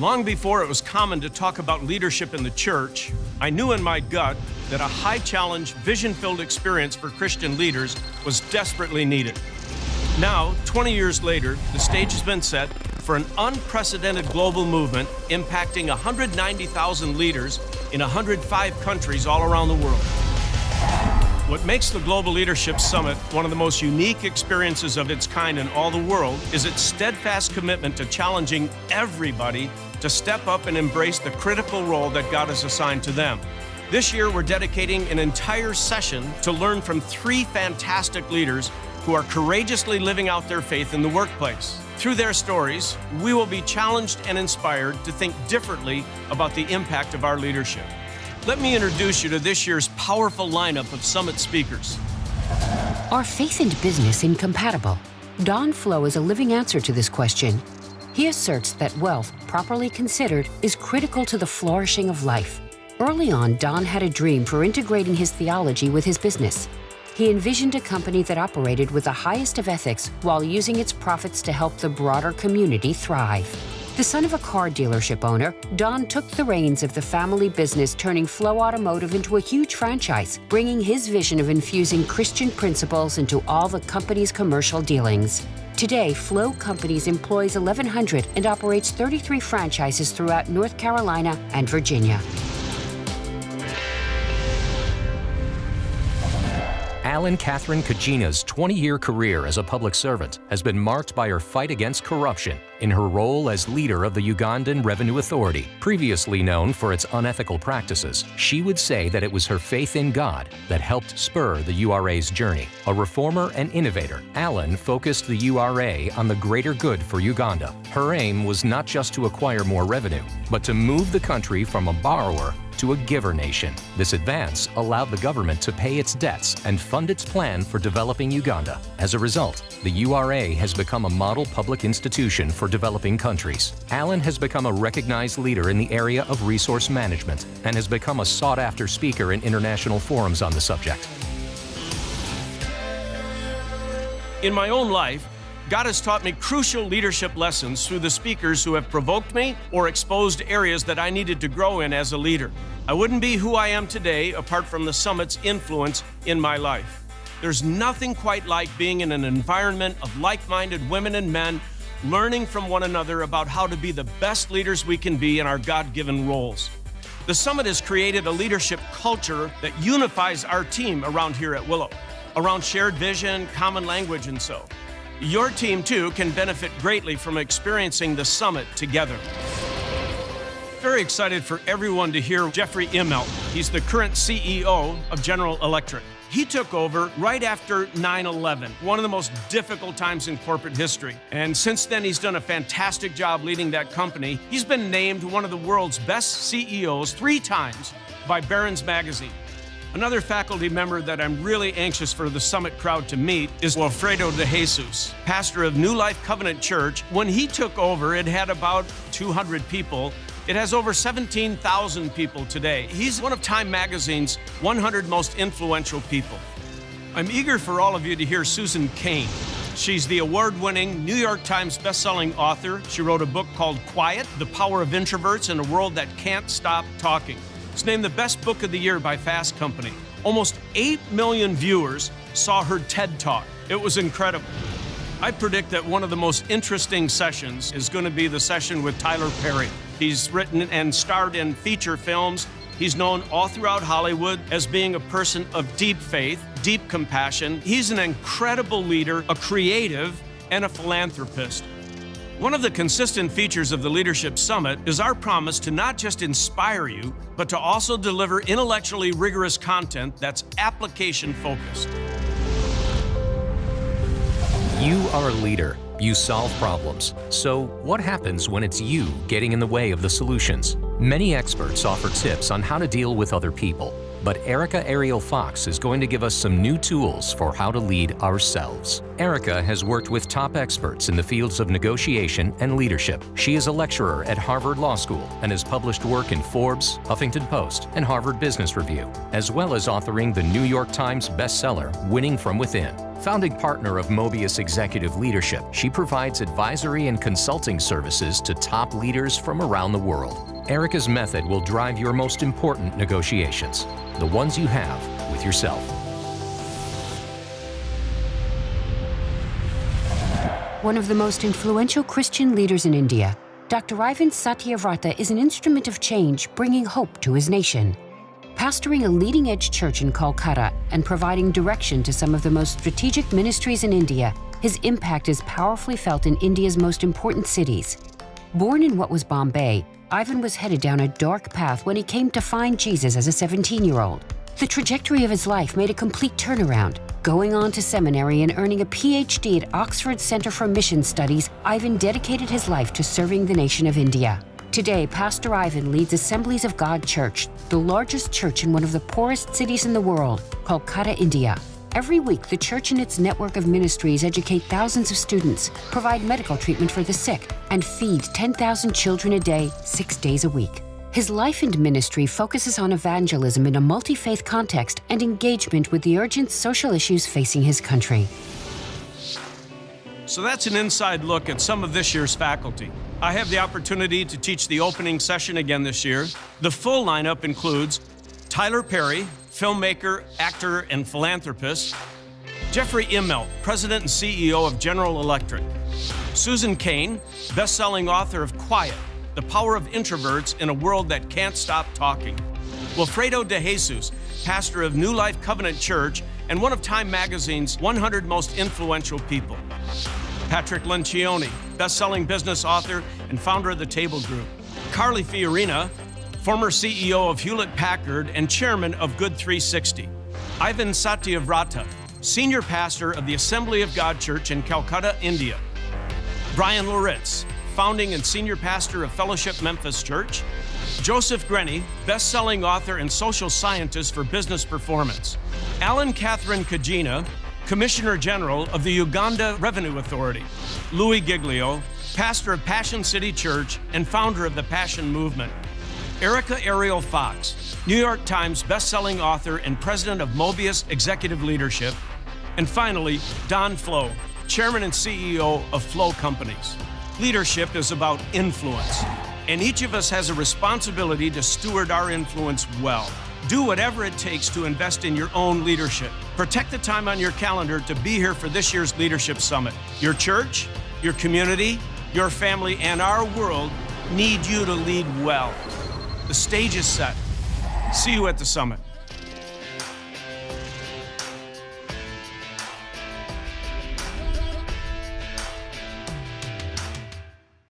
Long before it was common to talk about leadership in the church, I knew in my gut that a high-challenge, vision-filled experience for Christian leaders was desperately needed. Now, 20 years later, the stage has been set for an unprecedented global movement impacting 190,000 leaders in 105 countries all around the world. What makes the Global Leadership Summit one of the most unique experiences of its kind in all the world is its steadfast commitment to challenging everybody to step up and embrace the critical role that God has assigned to them. This year, we're dedicating an entire session to learn from 3 fantastic leaders who are courageously living out their faith in the workplace. Through their stories, we will be challenged and inspired to think differently about the impact of our leadership. Let me introduce you to this year's powerful lineup of summit speakers. Are faith and business incompatible? Don Flo is a living answer to this question. He asserts that wealth, properly considered, is critical to the flourishing of life. Early on, Don had a dream for integrating his theology with his business. He envisioned a company that operated with the highest of ethics while using its profits to help the broader community thrive. The son of a car dealership owner, Don took the reins of the family business, turning Flo Automotive into a huge franchise, bringing his vision of infusing Christian principles into all the company's commercial dealings. Today, Flo Companies employs 1,100 and operates 33 franchises throughout North Carolina and Virginia. Alan Catherine Kajina's 20-year career as a public servant has been marked by her fight against corruption in her role as leader of the Ugandan Revenue Authority. Previously known for its unethical practices, she would say that it was her faith in God that helped spur the URA's journey. A reformer and innovator, Alan focused the URA on the greater good for Uganda. Her aim was not just to acquire more revenue, but to move the country from a borrower to a giver nation. This advance allowed the government to pay its debts and fund its plan for developing Uganda. As a result, the URA has become a model public institution for developing countries. Alan has become a recognized leader in the area of resource management and has become a sought-after speaker in international forums on the subject. In my own life, God has taught me crucial leadership lessons through the speakers who have provoked me or exposed areas that I needed to grow in as a leader. I wouldn't be who I am today apart from the summit's influence in my life. There's nothing quite like being in an environment of like-minded women and men learning from one another about how to be the best leaders we can be in our God-given roles. The summit has created a leadership culture that unifies our team around here at Willow, around shared vision, common language, and so. Your team, too, can benefit greatly from experiencing the summit together. Very excited for everyone to hear Jeffrey IMMELT. He's the current CEO of General Electric. He took over right after 9/11, one of the most difficult times in corporate history. And since then, he's done a fantastic job leading that company. He's been named one of the world's best CEOs 3 times by Barron's Magazine. Another faculty member that I'm really anxious for the summit crowd to meet is Wilfredo de Jesus, pastor of New Life Covenant Church. When he took over, it had about 200 people. It has over 17,000 people today. He's one of Time Magazine's 100 most influential people. I'm eager for all of you to hear Susan Cain. She's the award-winning New York Times best-selling author. She wrote a book called Quiet, The Power of Introverts in a World That Can't Stop Talking. It's named the best book of the year by Fast Company. Almost 8 million viewers saw her TED Talk. It was incredible. I predict that one of the most interesting sessions is going to be the session with Tyler Perry. He's written and starred in feature films. He's known all throughout Hollywood as being a person of deep faith, deep compassion. He's an incredible leader, a creative, and a philanthropist. One of the consistent features of the Leadership Summit is our promise to not just inspire you, but to also deliver intellectually rigorous content that's application-focused. You are a leader. You solve problems. So what happens when it's you getting in the way of the solutions? Many experts offer tips on how to deal with other people, but Erica ARIEL Fox is going to give us some new tools for how to lead ourselves. Erica has worked with top experts in the fields of negotiation and leadership. She is a lecturer at Harvard Law School and has published work in Forbes, Huffington Post, and Harvard Business Review, as well as authoring the New York Times bestseller, Winning from Within. Founding partner of Mobius Executive Leadership, she provides advisory and consulting services to top leaders from around the world. Erica's method will drive your most important negotiations, the ones you have with yourself. One of the most influential Christian leaders in India, Dr. Ivan Satyavrata is an instrument of change, bringing hope to his nation. Pastoring a leading-edge church in Kolkata and providing direction to some of the most strategic ministries in India, his impact is powerfully felt in India's most important cities. Born in what was Bombay, Ivan was headed down a dark path when he came to find Jesus as a 17-year-old. The trajectory of his life made a complete turnaround. Going on to seminary and earning a PhD at Oxford Center for Mission Studies, Ivan dedicated his life to serving the nation of India. Today, Pastor Ivan leads Assemblies of God Church, the largest church in one of the poorest cities in the world, Kolkata, India. Every week, the church and its network of ministries educate thousands of students, provide medical treatment for the sick, and feed 10,000 children a day, 6 days a week. His life and ministry focuses on evangelism in a multi-faith context and engagement with the urgent social issues facing his country. So that's an inside look at some of this year's faculty. I have the opportunity to teach the opening session again this year. The full lineup includes Tyler Perry, filmmaker, actor, and philanthropist; Jeffrey Immelt, president and CEO of General Electric; Susan Cain, best-selling author of Quiet, The Power of Introverts in a World That Can't Stop Talking; Wilfredo de Jesus, pastor of New Life Covenant Church and one of Time Magazine's 100 Most Influential People; Patrick Lencioni, best-selling business author and founder of the Table Group; Carly Fiorina, former CEO of Hewlett-Packard and chairman of Good 360; Ivan Satyavrata, senior pastor of the Assembly of God Church in Calcutta, India; Brian Loritz, founding and senior pastor of Fellowship Memphis Church; Joseph Grenny, best-selling author and social scientist for business performance; Alan Catherine Kajina, Commissioner General of the Uganda Revenue Authority; Louis Giglio, pastor of Passion City Church and founder of the Passion Movement; Erica ARIEL Fox, New York Times best-selling author and president of Mobius Executive Leadership; and finally, Don Flo, chairman and CEO of Flo Companies. Leadership is about influence, and each of us has a responsibility to steward our influence well. Do whatever it takes to invest in your own leadership. Protect the time on your calendar to be here for this year's Leadership Summit. Your church, your community, your family, and our world need you to lead well. The stage is set. See you at the summit.